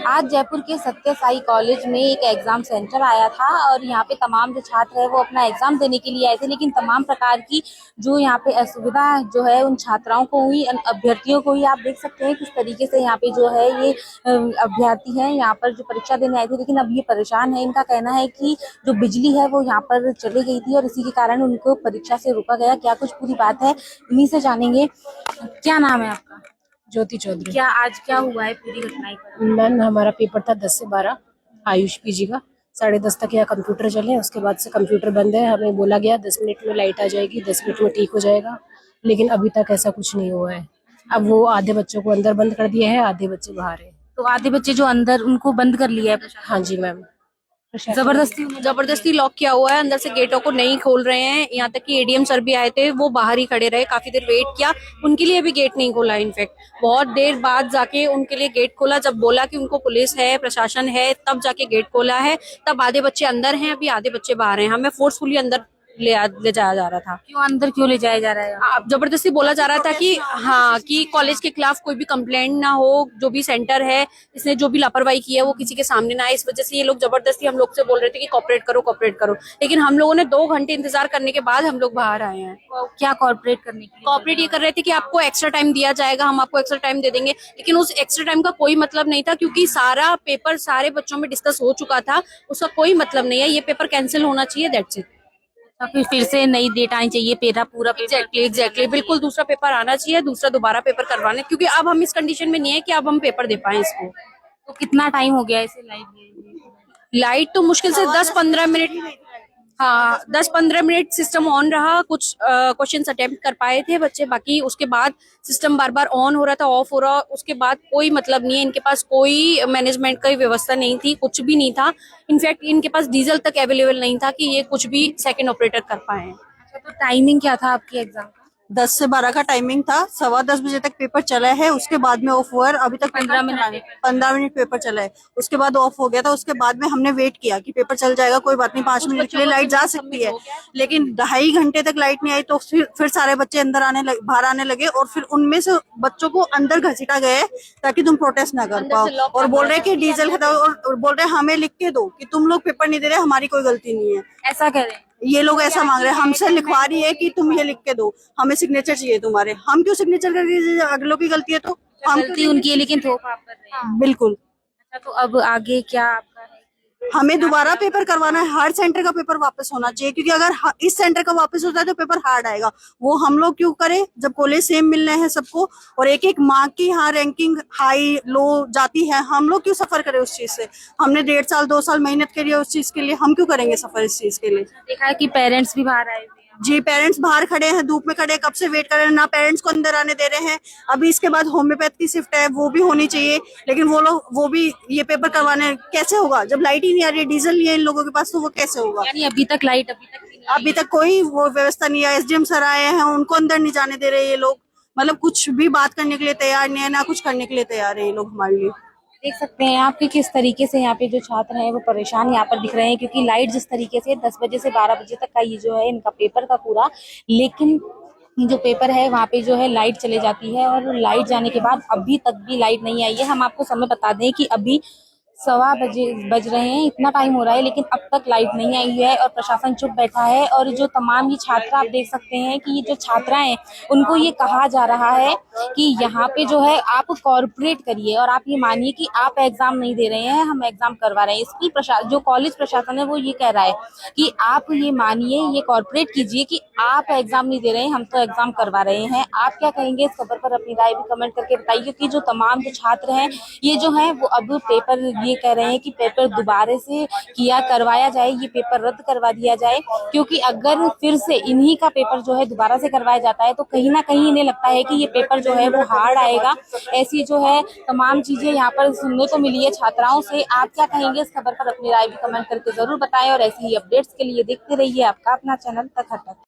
आज जयपुर के सत्य साई कॉलेज में एक एग्जाम सेंटर आया था और यहाँ पे तमाम जो छात्र है वो अपना एग्जाम देने के लिए आए थे, लेकिन तमाम प्रकार की जो यहाँ पे असुविधा जो है उन छात्राओं को हुई, अभ्यर्थियों को हुई। आप देख सकते हैं किस तरीके से यहाँ पे जो है ये अभ्यर्थी हैं यहाँ पर जो परीक्षा देने आए थे, लेकिन अब ये परेशान है। इनका कहना है कि जो बिजली है वो यहाँ पर चली गई थी और इसी के कारण उनको परीक्षा से रोका गया। क्या कुछ पूरी बात है इन्हीं से जानेंगे। क्या नाम है आपका? ज्योति चौधरी। क्या आज क्या हुआ है पूरी घटनाएं? मैम हमारा पेपर था 10 से 12 आयुष पीजी का। 10:30 तक यहाँ कंप्यूटर चले, उसके बाद से कंप्यूटर बंद है। हमें बोला गया 10 मिनट में लाइट आ जाएगी, 10 मिनट में ठीक हो जाएगा, लेकिन अभी तक ऐसा कुछ नहीं हुआ है। अब वो आधे बच्चों को अंदर बंद कर दिया है, आधे बच्चे बाहर है। तो आधे बच्चे जो अंदर उनको बंद कर लिया है? हाँ जी मैम, जबरदस्ती लॉक किया हुआ है, अंदर से गेटों को नहीं खोल रहे हैं। यहाँ तक कि एडीएम सर भी आए थे, वो बाहर ही खड़े रहे, काफी देर वेट किया, उनके लिए भी गेट नहीं खोला। इनफैक्ट बहुत देर बाद जाके उनके लिए गेट खोला, जब बोला कि उनको पुलिस है, प्रशासन है, तब जाके गेट खोला है। तब आधे बच्चे अंदर हैं, अभी आधे बच्चे बाहर हैं। हमें फोर्सफुली अंदर ले जाया जा रहा था। क्यों अंदर क्यों ले जाया जा रहा है? अब जबरदस्ती बोला जा रहा था कि हाँ, कि कॉलेज के खिलाफ कोई भी कंप्लेंट ना हो, जो भी सेंटर है इसने जो भी लापरवाही की है वो किसी के सामने ना आए। इस वजह से ये लोग जबरदस्ती हम लोग से बोल रहे थे कि कॉपरेट करो, लेकिन हम लोगों ने 2 घंटे इंतजार करने के बाद हम लोग बाहर आए हैं। क्या कॉर्पोरेट करने के लिए? कॉपरेट ये कर रहे थे कि आपको एक्स्ट्रा टाइम दिया जाएगा, हम आपको एक्स्ट्रा टाइम दे देंगे, लेकिन उस एक्स्ट्रा टाइम का कोई मतलब नहीं था, क्योंकि सारा पेपर सारे बच्चों में डिस्कस हो चुका था। उसका कोई मतलब नहीं है, ये पेपर कैंसिल होना चाहिए, दैट्स इट। फिर से नई डेट आनी चाहिए, पूरा एग्जैक्टली बिल्कुल दूसरा पेपर आना चाहिए, दूसरा दोबारा पेपर करवाने, क्योंकि अब हम इस कंडीशन में नहीं है कि अब हम पेपर दे पाए इसको। तो कितना टाइम हो गया इसे लाइट तो मुश्किल से 10-15 मिनट, हाँ 10-15 मिनट सिस्टम ऑन रहा। कुछ क्वेश्चंस अटेम्प्ट कर पाए थे बच्चे, बाकी उसके बाद सिस्टम बार बार ऑन हो रहा था, ऑफ हो रहा। उसके बाद कोई मतलब नहीं है, इनके पास कोई मैनेजमेंट का व्यवस्था नहीं थी, कुछ भी नहीं था। इनफैक्ट इनके पास डीजल तक अवेलेबल नहीं था कि ये कुछ भी सेकंड ऑपरेटर कर पाए। अच्छा, तो टाइमिंग क्या था आपकी एग्जाम का? 10 से 12 का टाइमिंग था। 10:15 बजे तक पेपर चला है, उसके बाद में ऑफ हुआ है। अभी तक 15 मिनट पेपर चला है, उसके बाद ऑफ हो गया था। उसके बाद में हमने वेट किया कि पेपर चल जाएगा, कोई बात नहीं, 5 मिनट के लिए लाइट जा सकती है, लेकिन 2.5 घंटे तक लाइट नहीं आई। तो फिर सारे बच्चे अंदर बाहर आने लगे, और फिर उनमें से बच्चों को अंदर घसीटा गया ताकि तुम प्रोटेस्ट ना कर पाओ, और बोल रहे कि डीजल खत्म, और बोल रहे हमें लिख के दो कि तुम लोग पेपर नहीं दे रहे, हमारी कोई गलती नहीं है। ऐसा कह रहे हैं ये लोग, ऐसा मांग रहे हैं, हमसे लिखवा रही है कि तुम ये लिख के दो, हमें सिग्नेचर चाहिए तुम्हारे। हम क्यों सिग्नेचर करके, अगलों की गलती है तो हम गलती उनकी है, लेकिन थोप आप कर रहे हैं। बिल्कुल। अच्छा, तो अब आगे क्या आपका है? हमें दोबारा पेपर करवाना है, हर सेंटर का पेपर वापस होना चाहिए, क्योंकि अगर इस सेंटर का वापस होता है तो पेपर हार्ड आएगा। वो हम लोग क्यों करें जब कॉलेज सेम मिलने हैं सबको, और एक एक मार्क की यहाँ रैंकिंग हाई लो जाती है, हम लोग क्यों सफर करें उस चीज से? हमने 1.5 साल 2 साल मेहनत करी है उस चीज के लिए, हम क्यों करेंगे सफर इस चीज के लिए? देखा है कि पेरेंट्स भी बाहर आए हुए हैं। जी, पेरेंट्स बाहर खड़े हैं, धूप में खड़े हैं, कब से वेट कर रहे हैं, ना पेरेंट्स को अंदर आने दे रहे हैं। अभी इसके बाद होम्योपैथ की शिफ्ट है, वो भी होनी चाहिए, लेकिन वो भी ये पेपर करवाने कैसे होगा जब लाइट ही नहीं आ रही है, डीजल नहीं है इन लोगों के पास, तो वो कैसे होगा? यानी अभी तक कोई वो व्यवस्था नहीं है। एसडीएम सर आए हैं, उनको अंदर नहीं जाने दे रहे ये लोग, मतलब कुछ भी बात करने के लिए तैयार नहीं है, ना कुछ करने के लिए तैयार है ये लोग हमारे लिए। देख सकते हैं आप कि किस तरीके से यहाँ पे जो छात्र हैं वो परेशान यहाँ पर दिख रहे हैं, क्योंकि लाइट जिस तरीके से 10 बजे से 12 बजे तक का ये जो है इनका पेपर था पूरा, लेकिन जो पेपर है वहाँ पे जो है लाइट चले जाती है, और लाइट जाने के बाद अभी तक भी लाइट नहीं आई है। हम आपको समय बता दें कि अभी 1:15 बज रहे हैं, इतना टाइम हो रहा है, लेकिन अब तक लाइट नहीं आई है और प्रशासन चुप बैठा है। और जो तमाम ये छात्र, आप देख सकते हैं कि ये जो छात्रा हैं उनको ये कहा जा रहा है कि यहाँ पे जो है आप कॉर्पोरेट करिए, और आप ये मानिए कि आप एग्जाम नहीं दे रहे हैं, हम एग्जाम करवा रहे हैं। स्कूल प्रशासन, जो कॉलेज प्रशासन है, वो ये कह रहा है कि आप ये मानिए, ये कॉर्पोरेट कीजिए कि आप एग्जाम नहीं दे रहे हैं, हम तो एग्जाम करवा रहे हैं। आप क्या कहेंगे इस खबर पर? अपनी राय भी कमेंट करके बताइए, क्योंकि जो तमाम जो छात्र हैं ये जो है वो अब पेपर ये कह रहे हैं कि पेपर दोबारा से करवाया जाए, ये पेपर रद्द करवा दिया जाए, क्योंकि अगर फिर से इन्हीं का पेपर जो है दोबारा से करवाया जाता है तो कहीं ना कहीं इन्हें लगता है कि ये पेपर जो है वो हार्ड आएगा। ऐसी जो है तमाम चीजें यहाँ पर सुनने को मिली है छात्राओं से। आप क्या कहेंगे इस खबर पर? अपनी राय भी कमेंट करके जरूर बताएं, और ऐसी ही अपडेट्स के लिए देखते रहिए आपका अपना चैनल तक हटक।